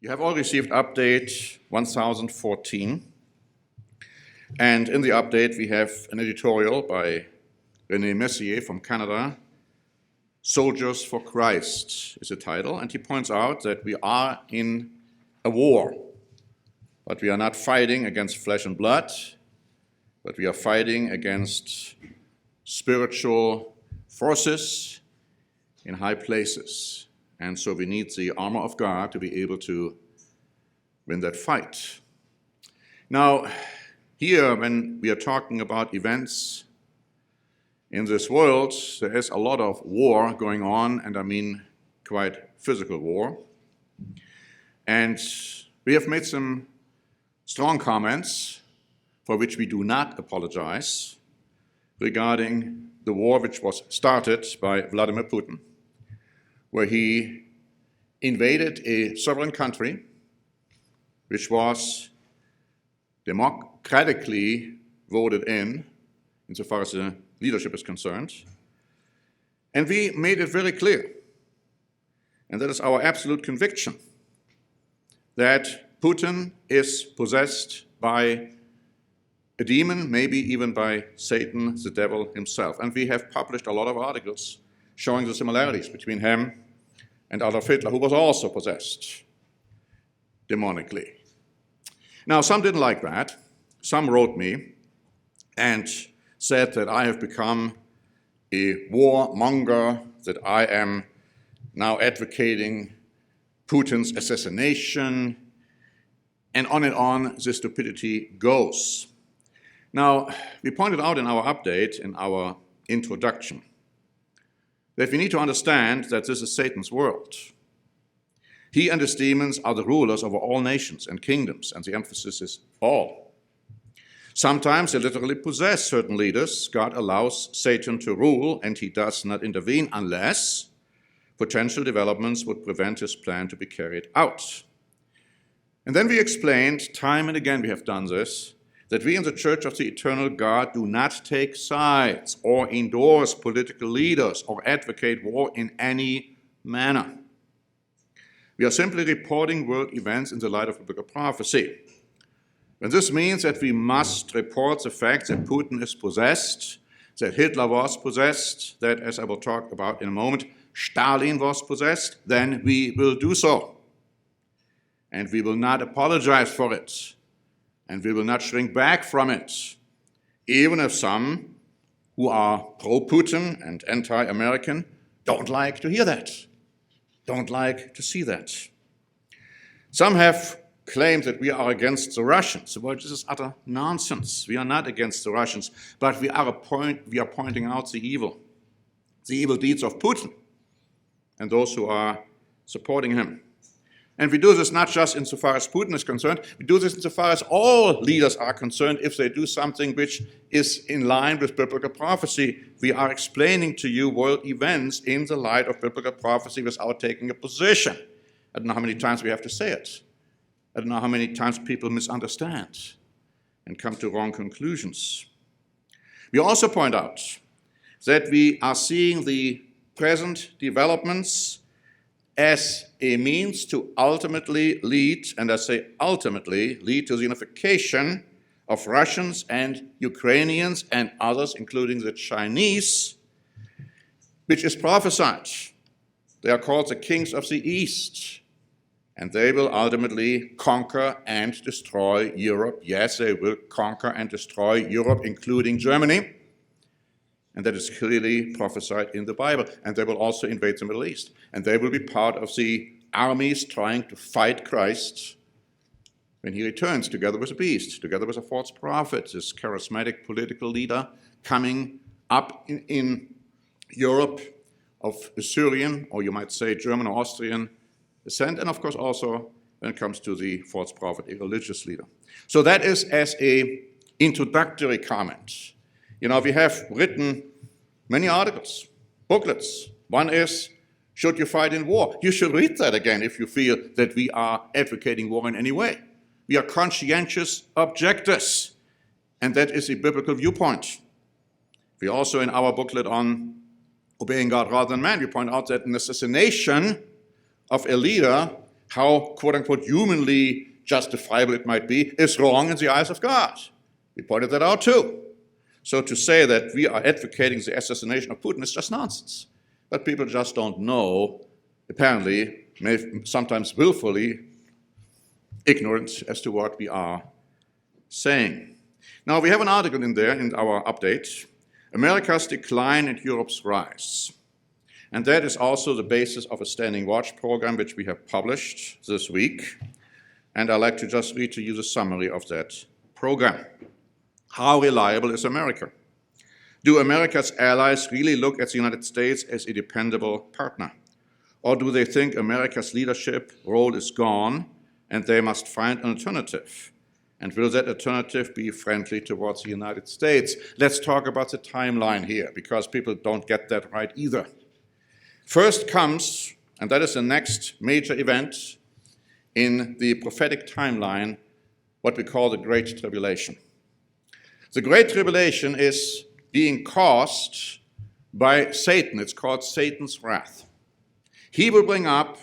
You have all received update 1014, and in the update we have an editorial by René Messier from Canada. Soldiers for Christ is the title, and he points out that we are in a war, but we are not fighting against flesh and blood, but we are fighting against spiritual forces in high places. And so we need the armor of God to be able to win that fight. Now, here, when we are talking about events in this world, there is a lot of war going on, and I mean quite physical war. And we have made some strong comments, for which we do not apologize, regarding the war which was started by Vladimir Putin, where he invaded a sovereign country which was democratically voted in, insofar as the leadership is concerned. And we made it very clear, and that is our absolute conviction, that Putin is possessed by a demon, maybe even by Satan, the devil himself. And we have published a lot of articles showing the similarities between him and Adolf Hitler, who was also possessed demonically. Now, some didn't like that. Some wrote me and said that I have become a warmonger, that I am now advocating Putin's assassination, and on the stupidity goes. Now, we pointed out in our update, in our introduction, that we need to understand that this is Satan's world. He and his demons are the rulers over all nations and kingdoms, and the emphasis is all. Sometimes they literally possess certain leaders. God allows Satan to rule, and he does not intervene unless potential developments would prevent his plan to be carried out. And then we explained, time and again we have done this, that we in the Church of the Eternal God do not take sides or endorse political leaders or advocate war in any manner. We are simply reporting world events in the light of biblical prophecy. And this means that we must report the fact that Putin is possessed, that Hitler was possessed, that, as I will talk about in a moment, Stalin was possessed, then we will do so. And we will not apologize for it. And we will not shrink back from it, even if some who are pro-Putin and anti-American don't like to hear that, don't like to see that. Some have claimed that we are against the Russians. Well, this is utter nonsense. We are not against the Russians, but we are pointing out the evil deeds of Putin and those who are supporting him. And we do this not just insofar as Putin is concerned, we do this insofar as all leaders are concerned. If they do something which is in line with biblical prophecy, we are explaining to you world events in the light of biblical prophecy without taking a position. I don't know how many times we have to say it. I don't know how many times people misunderstand and come to wrong conclusions. We also point out that we are seeing the present developments as a means to ultimately lead, and I say ultimately, lead to the unification of Russians and Ukrainians and others, including the Chinese, which is prophesied. They are called the kings of the East, and they will ultimately conquer and destroy Europe. Yes, they will conquer and destroy Europe, including Germany. And that is clearly prophesied in the Bible. And they will also invade the Middle East. And they will be part of the armies trying to fight Christ when he returns, together with a beast, together with a false prophet, this charismatic political leader coming up in Europe of Assyrian, or you might say German or Austrian descent, and of course also when it comes to the false prophet, a religious leader. So that is as an introductory comment. You know, we have written many articles, booklets. One is, should you fight in war? You should read that again if you feel that we are advocating war in any way. We are conscientious objectors, and that is a biblical viewpoint. We also, in our booklet on obeying God rather than man, we point out that an assassination of a leader how quote-unquote humanly justifiable it might be, is wrong in the eyes of God. We pointed that out too. So to say that we are advocating the assassination of Putin is just nonsense. But people just don't know, apparently, sometimes willfully ignorant as to what we are saying. Now, we have an article in there in our update, America's Decline and Europe's Rise. And that is also the basis of a Standing Watch program which we have published this week. And I'd like to just read to you the summary of that program. How reliable is America? Do America's allies really look at the United States as a dependable partner? Or do they think America's leadership role is gone and they must find an alternative? And will that alternative be friendly towards the United States? Let's talk about the timeline here, because people don't get that right either. First comes, and that is the next major event in the prophetic timeline, what we call the Great Tribulation. The Great Tribulation is being caused by Satan. It's called Satan's wrath. He will bring up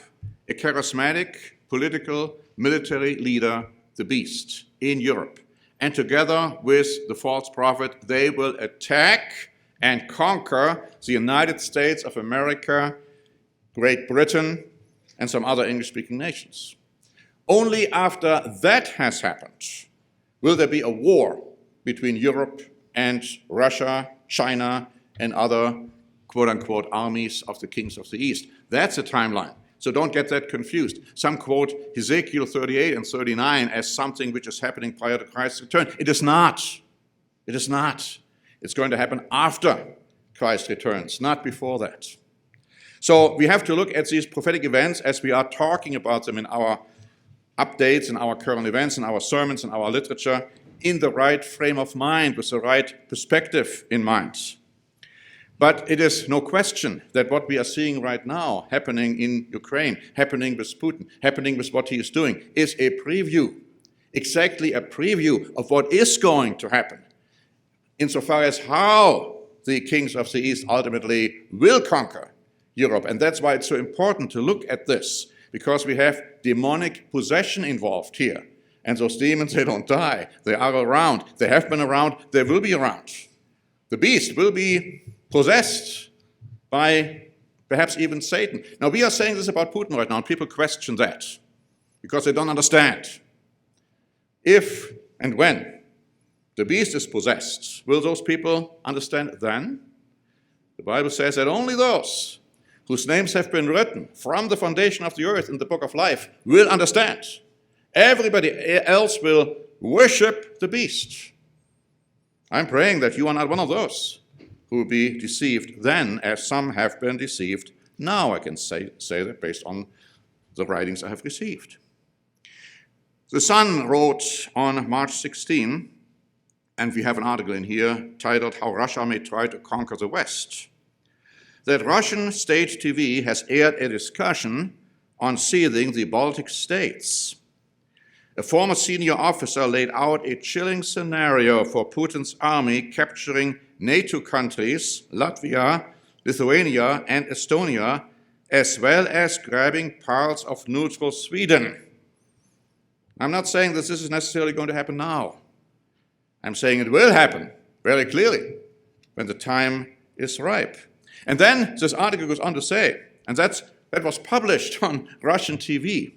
a charismatic, political, military leader, the beast, in Europe. And together with the false prophet, they will attack and conquer the United States of America, Great Britain, and some other English-speaking nations. Only after that has happened will there be a war between Europe and Russia, China, and other quote-unquote armies of the kings of the East. That's a timeline. So don't get that confused. Some quote Ezekiel 38 and 39 as something which is happening prior to Christ's return. It is not. It is not. It's going to happen after Christ returns, not before that. So we have to look at these prophetic events as we are talking about them in our updates, in our current events, in our sermons, in our literature, in the right frame of mind, with the right perspective in mind. But it is no question that what we are seeing right now happening in Ukraine, happening with Putin, happening with what he is doing, is a preview, exactly a preview of what is going to happen, insofar as how the kings of the East ultimately will conquer Europe. And that's why it's so important to look at this, because we have demonic possession involved here. And those demons, they don't die. They are around. They have been around. They will be around. The beast will be possessed by perhaps even Satan. Now, we are saying this about Putin right now, and people question that because they don't understand. If and when the beast is possessed, will those people understand then? The Bible says that only those whose names have been written from the foundation of the earth in the book of life will understand. Everybody else will worship the beast. I'm praying that you are not one of those who will be deceived then, as some have been deceived now. I can say that based on the writings I have received. The Sun wrote on March 16, and we have an article in here titled How Russia May Try to Conquer the West, that Russian state TV has aired a discussion on seizing the Baltic states. A former senior officer laid out a chilling scenario for Putin's army capturing NATO countries, Latvia, Lithuania, and Estonia, as well as grabbing parts of neutral Sweden. I'm not saying that this is necessarily going to happen now. I'm saying it will happen very clearly when the time is ripe. And then this article goes on to say, and that was published on Russian TV,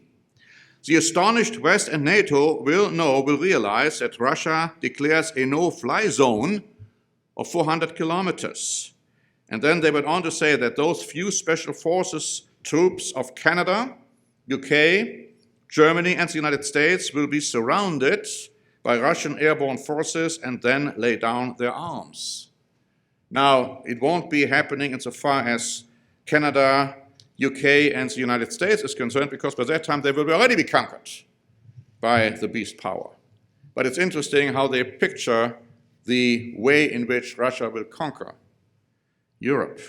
the astonished West and NATO will realize that Russia declares a no-fly zone of 400 kilometers. And then they went on to say that those few special forces troops of Canada, UK, Germany, and the United States will be surrounded by Russian airborne forces and then lay down their arms. Now, it won't be happening insofar as Canada, UK, and the United States is concerned, because by that time they will already be conquered by the beast power. But it's interesting how they picture the way in which Russia will conquer Europe.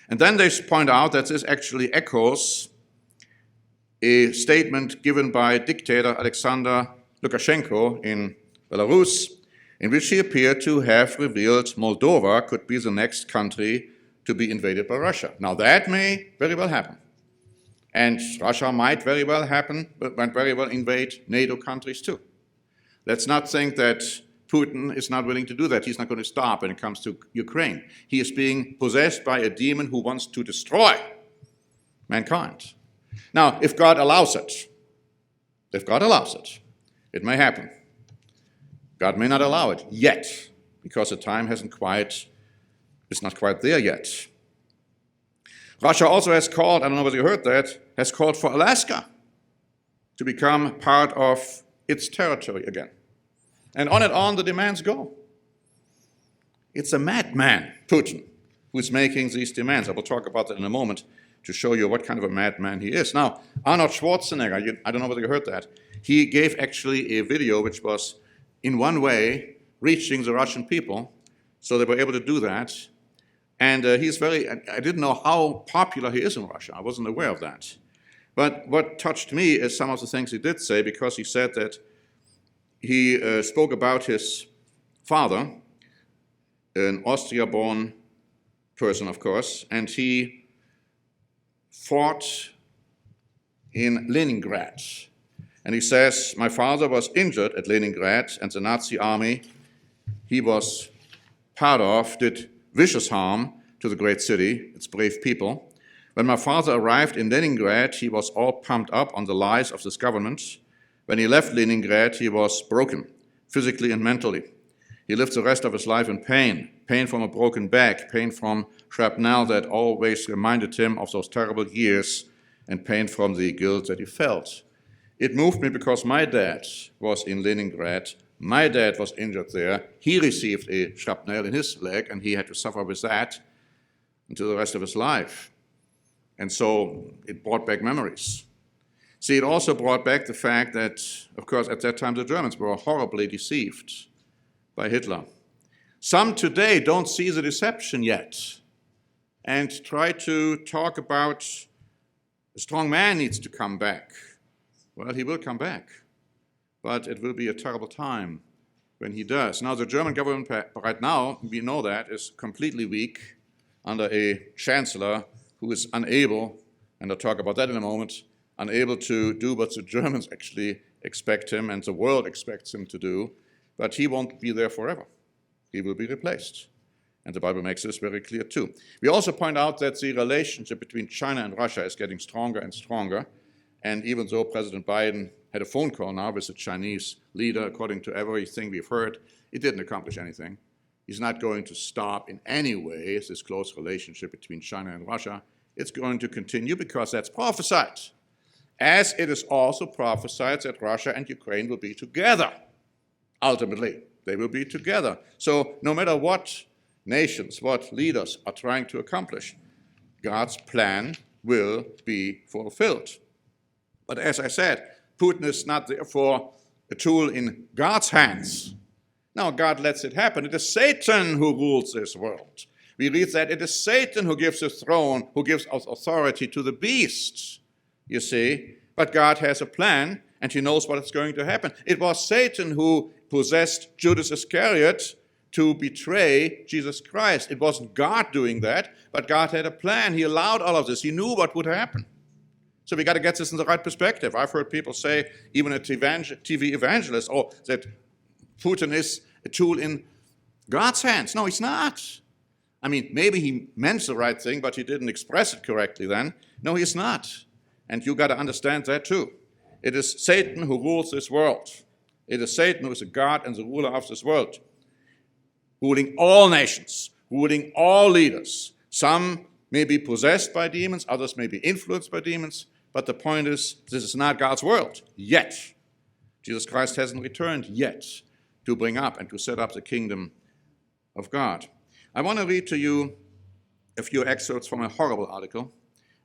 And then they point out that this actually echoes a statement given by dictator Alexander Lukashenko in Belarus, in which he appeared to have revealed Moldova could be the next country to be invaded by Russia. Now that may very well happen. And Russia might very well invade NATO countries too. Let's not think that Putin is not willing to do that. He's not going to stop when it comes to Ukraine. He is being possessed by a demon who wants to destroy mankind. Now, if God allows it, it may happen. God may not allow it yet, because the time is not quite there yet. Russia also has called, I don't know whether you heard that, has called for Alaska to become part of its territory again. And on the demands go. It's a madman, Putin, who is making these demands. I will talk about that in a moment to show you what kind of a madman he is. Now, Arnold Schwarzenegger, I don't know whether you heard that, he gave actually a video which was, in one way, reaching the Russian people, so they were able to do that. And I didn't know how popular he is in Russia. I wasn't aware of that. But what touched me is some of the things he did say, because he said that he spoke about his father, an Austria-born person, of course, and he fought in Leningrad. And he says, my father was injured at Leningrad, and the Nazi army he was part of did vicious harm to the great city, its brave people. When my father arrived in Leningrad, he was all pumped up on the lies of this government. When he left Leningrad, he was broken, physically and mentally. He lived the rest of his life in pain from a broken back, pain from shrapnel that always reminded him of those terrible years, and pain from the guilt that he felt. It moved me because my dad was in Leningrad. My dad was injured there. He received a shrapnel in his leg, and he had to suffer with that until the rest of his life. And so it brought back memories. See, it also brought back the fact that, of course, at that time the Germans were horribly deceived by Hitler. Some today don't see the deception yet and try to talk about a strong man needs to come back. Well, he will come back, but it will be a terrible time when he does. Now, the German government right now, we know that, is completely weak under a chancellor who is unable, and I'll talk about that in a moment, unable to do what the Germans actually expect him and the world expects him to do, but he won't be there forever. He will be replaced. And the Bible makes this very clear too. We also point out that the relationship between China and Russia is getting stronger and stronger. And even though President Biden had a phone call now with the Chinese leader, according to everything we've heard, it didn't accomplish anything. He's not going to stop in any way this close relationship between China and Russia. It's going to continue because that's prophesied. As it is also prophesied that Russia and Ukraine will be together. Ultimately, they will be together. So no matter what nations, what leaders are trying to accomplish, God's plan will be fulfilled. But as I said, Putin is not therefore a tool in God's hands. No, God lets it happen. It is Satan who rules this world. We read that it is Satan who gives the throne, who gives authority to the beasts, you see. But God has a plan, and he knows what is going to happen. It was Satan who possessed Judas Iscariot to betray Jesus Christ. It wasn't God doing that, but God had a plan. He allowed all of this. He knew what would happen. So we got to get this in the right perspective. I've heard people say, even a TV evangelist, that Putin is a tool in God's hands. No, he's not. I mean, maybe he meant the right thing, but he didn't express it correctly then. No, he's not. And you got to understand that too. It is Satan who rules this world. It is Satan who is the God and the ruler of this world, ruling all nations, ruling all leaders. Some may be possessed by demons, others may be influenced by demons, but the point is, this is not God's world yet. Jesus Christ hasn't returned yet to bring up and to set up the kingdom of God. I want to read to you a few excerpts from a horrible article,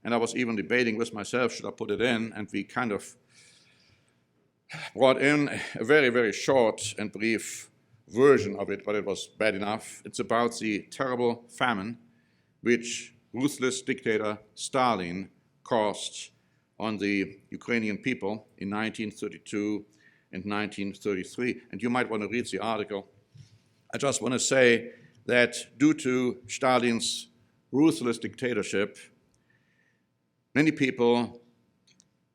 and I was even debating with myself, should I put it in, and we kind of brought in a very, very short and brief version of it, but it was bad enough. It's about the terrible famine which ruthless dictator Stalin caused on the Ukrainian people in 1932 and 1933. And you might want to read the article. I just want to say that due to Stalin's ruthless dictatorship, many people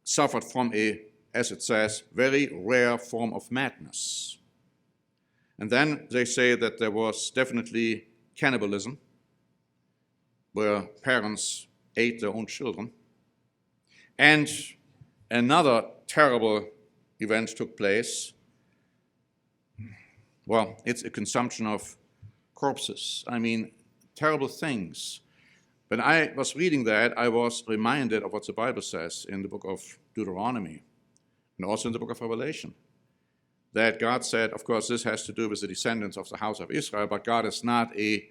suffered from a, as it says, very rare form of madness. And then they say that there was definitely cannibalism, where parents ate their own children. And another terrible event took place. Well, it's a consumption of corpses. I mean, terrible things. When I was reading that, I was reminded of what the Bible says in the book of Deuteronomy and also in the book of Revelation. That God said, of course, this has to do with the descendants of the house of Israel, but God is not a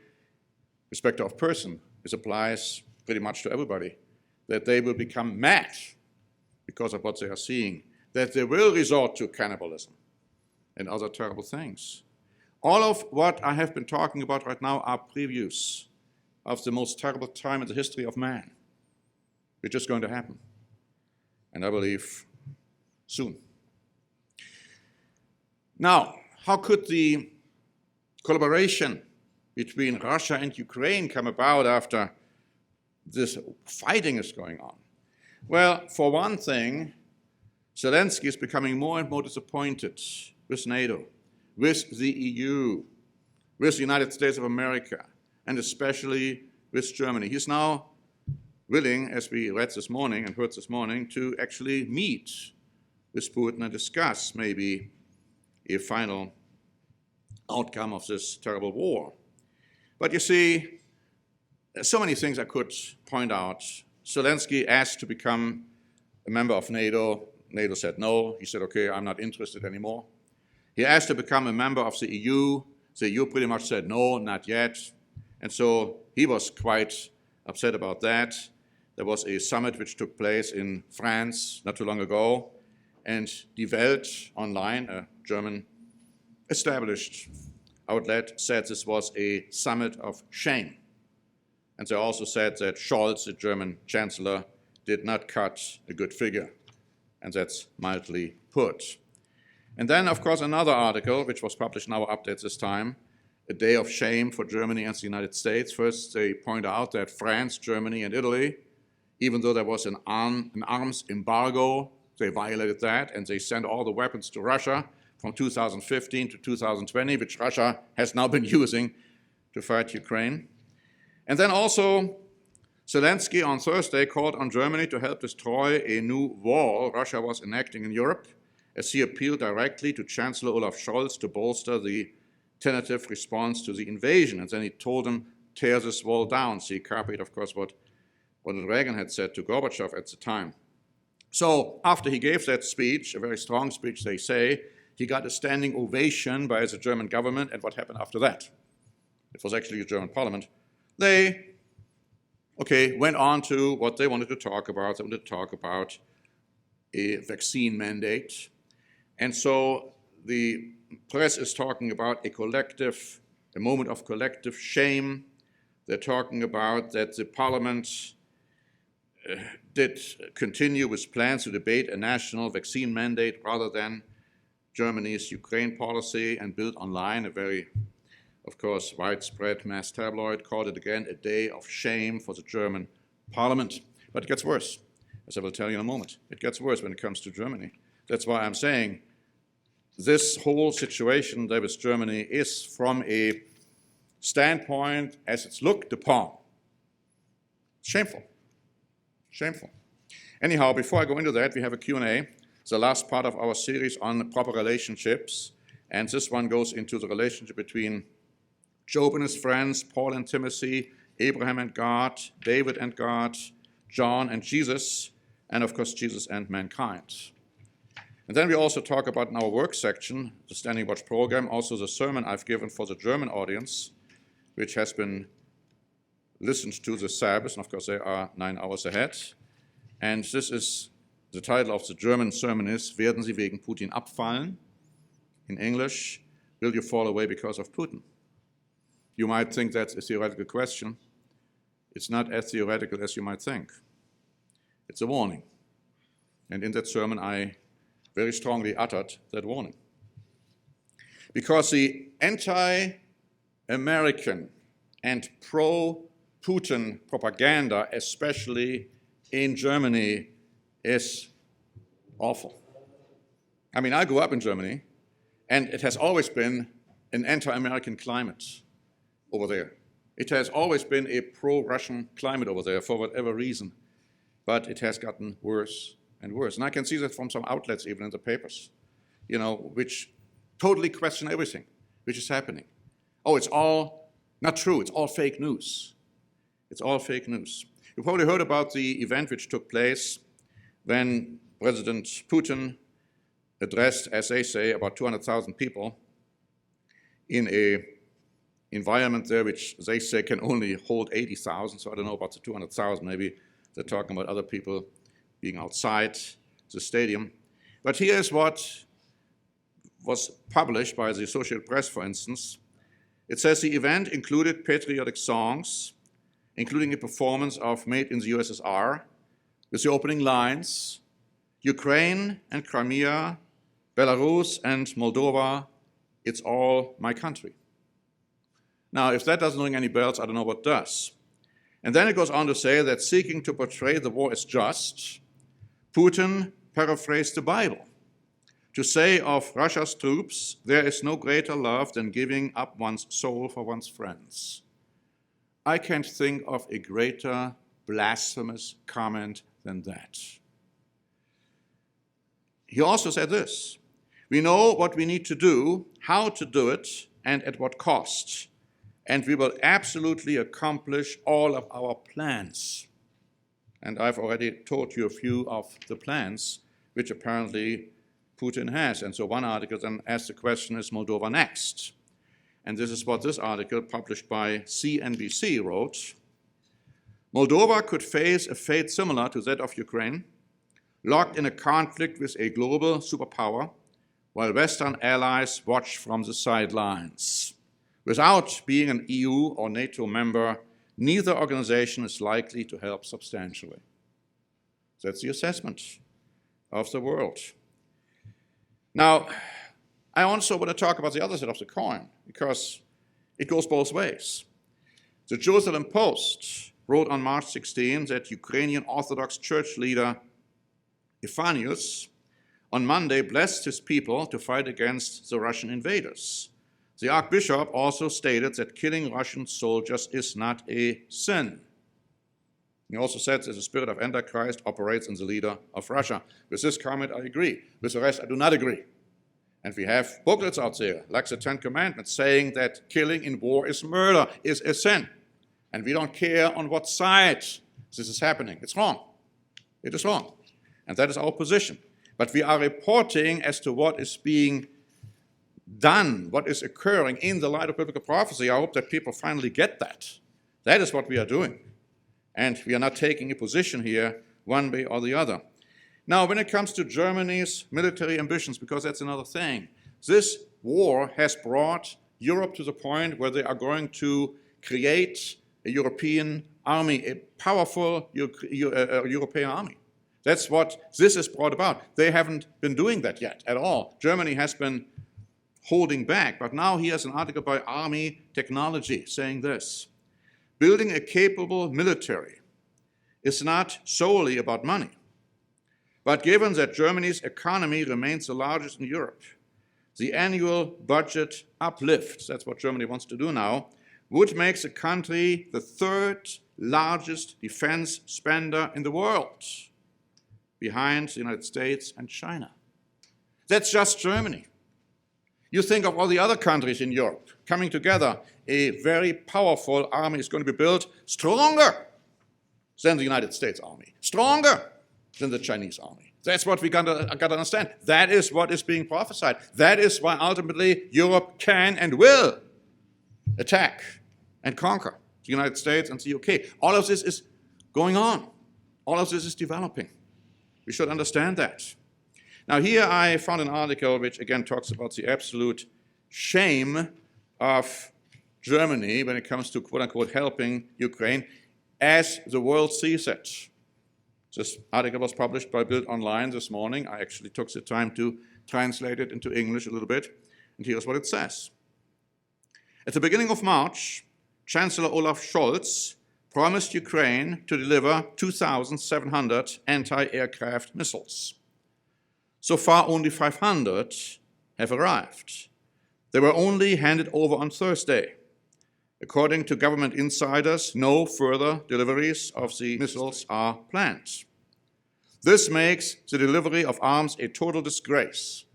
respecter of person. This applies pretty much to everybody. That they will become mad because of what they are seeing. That they will resort to cannibalism and other terrible things. All of what I have been talking about right now are previews of the most terrible time in the history of man, which is going to happen. And I believe soon. Now, how could the collaboration between Russia and Ukraine come about after this fighting is going on? Well, for one thing, Zelenskyy is becoming more and more disappointed with NATO, with the EU, with the United States of America, and especially with Germany. He's now willing, as we read this morning and heard this morning, to actually meet with Putin and discuss maybe a final outcome of this terrible war. But you see, there's so many things I could point out. Zelenskyy asked to become a member of NATO. NATO said no. He said, okay, I'm not interested anymore. He asked to become a member of the EU. The EU pretty much said no, not yet. And so he was quite upset about that. There was a summit which took place in France not too long ago, and Die Welt online, a German established outlet, said this was a summit of shame. And they also said that Scholz, the German Chancellor, did not cut a good figure. And that's mildly put. And then, of course, another article, which was published in our update this time, a day of shame for Germany and the United States. First, they point out that France, Germany, and Italy, even though there was an arms embargo, they violated that, and they sent all the weapons to Russia from 2015 to 2020, which Russia has now been using to fight Ukraine. And then also, Zelenskyy on Thursday called on Germany to help destroy a new wall Russia was enacting in Europe, as he appealed directly to Chancellor Olaf Scholz to bolster the tentative response to the invasion. And then he told him, tear this wall down. So he copied, of course, what Reagan had said to Gorbachev at the time. So after he gave that speech, a very strong speech, they say, he got a standing ovation by the German government. And what happened after that? It was actually a German parliament. They, went on to what they wanted to talk about. They wanted to talk about a vaccine mandate. And so the press is talking about a moment of collective shame. They're talking about that the parliament did continue with plans to debate a national vaccine mandate rather than Germany's Ukraine policy, and built online a very, of course, widespread mass tabloid, called it again a day of shame for the German parliament. But it gets worse, as I will tell you in a moment. It gets worse when it comes to Germany. That's why I'm saying this whole situation there with Germany is, from a standpoint as it's looked upon, shameful. Shameful. Anyhow, before I go into that, we have a Q&A, the last part of our series on proper relationships. And this one goes into the relationship between Job and his friends, Paul and Timothy, Abraham and God, David and God, John and Jesus, and of course Jesus and mankind. And then we also talk about in our work section, the Standing Watch program, also the sermon I've given for the German audience, which has been listened to this Sabbath, and of course they are 9 hours ahead. And this is, the title of the German sermon is, Werden Sie wegen Putin abfallen? In English, will you fall away because of Putin? You might think that's a theoretical question. It's not as theoretical as you might think. It's a warning. And in that sermon, I very strongly uttered that warning. Because the anti-American and pro-Putin propaganda, especially in Germany, is awful. I mean, I grew up in Germany, and it has always been an anti-American climate over there. It has always been a pro-Russian climate over there for whatever reason, but it has gotten worse and worse. And I can see that from some outlets, even in the papers, which totally question everything which is happening. Oh, it's all not true. It's all fake news. It's all fake news. You probably heard about the event which took place when President Putin addressed, as they say, about 200,000 people in an environment there which they say can only hold 80,000. So I don't know about the 200,000. Maybe they're talking about other people being outside the stadium. But here's what was published by the Associated Press, for instance. It says the event included patriotic songs, including a performance of Made in the USSR, with the opening lines, Ukraine and Crimea, Belarus and Moldova, it's all my country. Now, if that doesn't ring any bells, I don't know what does. And then it goes on to say that seeking to portray the war as just, Putin paraphrased the Bible to say of Russia's troops, there is no greater love than giving up one's soul for one's friends. I can't think of a greater blasphemous comment than that. He also said this, we know what we need to do, how to do it, and at what cost, and we will absolutely accomplish all of our plans. And I've already told you a few of the plans which apparently Putin has. And so one article then asks the question, is Moldova next? And this is what this article, published by CNBC, wrote. Moldova could face a fate similar to that of Ukraine, locked in a conflict with a global superpower, while Western allies watch from the sidelines. Without being an EU or NATO member, neither organization is likely to help substantially. That's the assessment of the world. Now, I also want to talk about the other side of the coin, because it goes both ways. The Jerusalem Post wrote on March 16 that Ukrainian Orthodox Church leader Ephanius on Monday blessed his people to fight against the Russian invaders. The Archbishop also stated that killing Russian soldiers is not a sin. He also said that the spirit of Antichrist operates in the leader of Russia. With this comment, I agree. With the rest, I do not agree. And we have booklets out there, like the Ten Commandments, saying that killing in war is murder, is a sin. And we don't care on what side this is happening. It's wrong. It is wrong. And that is our position. But we are reporting as to what is being done, what is occurring in the light of biblical prophecy. I hope that people finally get that. That is what we are doing. And we are not taking a position here one way or the other. Now, when it comes to Germany's military ambitions, because that's another thing, this war has brought Europe to the point where they are going to create a European army, a powerful European army. That's what this has brought about. They haven't been doing that yet at all. Germany has been holding back, but now here's an article by Army Technology saying this. Building a capable military is not solely about money. But given that Germany's economy remains the largest in Europe, the annual budget uplift, that's what Germany wants to do now, would make the country the third largest defense spender in the world, behind the United States and China. That's just Germany. You think of all the other countries in Europe coming together, a very powerful army is going to be built stronger than the United States army, stronger than the Chinese army. That's what we got to understand. That is what is being prophesied. That is why ultimately Europe can and will attack and conquer the United States and the UK. All of this is going on. All of this is developing. We should understand that. Now here I found an article which again talks about the absolute shame of Germany when it comes to quote-unquote helping Ukraine as the world sees it. This article was published by Bild Online this morning. I actually took the time to translate it into English a little bit, and here's what it says. At the beginning of March, Chancellor Olaf Scholz promised Ukraine to deliver 2,700 anti-aircraft missiles. So far, only 500 have arrived. They were only handed over on Thursday. According to government insiders, no further deliveries of the missiles are planned. This makes the delivery of arms a total disgrace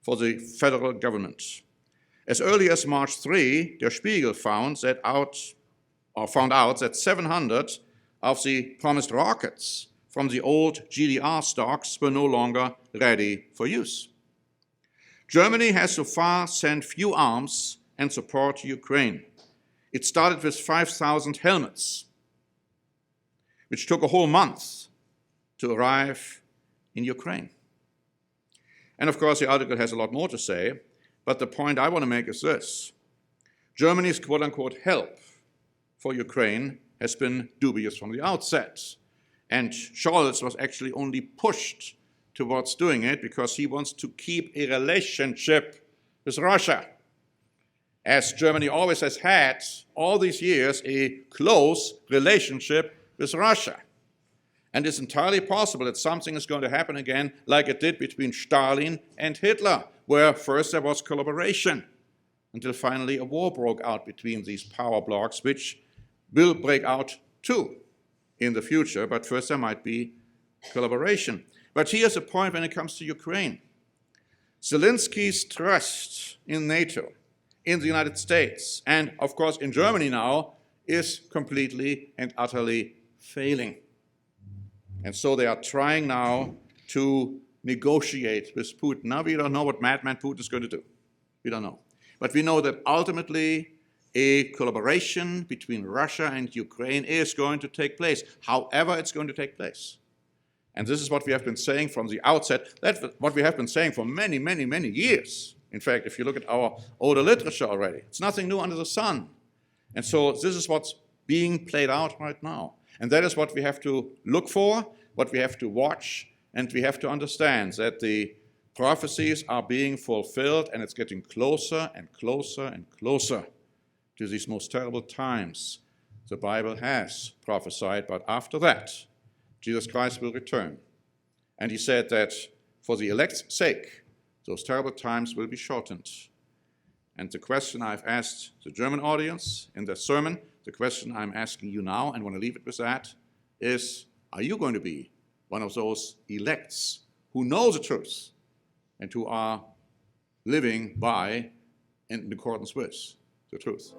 for the federal government. As early as March 3, Der Spiegel found out that 700 of the promised rockets from the old GDR stocks were no longer ready for use. Germany has so far sent few arms and support to Ukraine. It started with 5,000 helmets, which took a whole month to arrive in Ukraine. And of course, the article has a lot more to say, but the point I want to make is this. Germany's quote-unquote help for Ukraine has been dubious from the outset. And Scholz was actually only pushed towards doing it because he wants to keep a relationship with Russia. As Germany always has had, all these years, a close relationship with Russia. And it's entirely possible that something is going to happen again like it did between Stalin and Hitler, where first there was collaboration, until finally a war broke out between these power blocs, which will break out too in the future, but first there might be collaboration. But here's the point when it comes to Ukraine. Zelenskyy's trust in NATO, in the United States, and of course in Germany now, is completely and utterly failing. And so they are trying now to negotiate with Putin. Now we don't know what madman Putin is going to do. We don't know. But we know that ultimately a collaboration between Russia and Ukraine is going to take place, however it's going to take place. And this is what we have been saying from the outset. That's what we have been saying for many, many, many years. In fact, if you look at our older literature already, it's nothing new under the sun. And so this is what's being played out right now. And that is what we have to look for, what we have to watch, and we have to understand that the prophecies are being fulfilled, and it's getting closer and closer and closer to these most terrible times the Bible has prophesied. But after that, Jesus Christ will return. And he said that for the elect's sake, those terrible times will be shortened. And the question I've asked the German audience in their sermon, the question I'm asking you now, and want to leave it with that, is, are you going to be one of those elects who know the truth and who are living by and in accordance with the truth?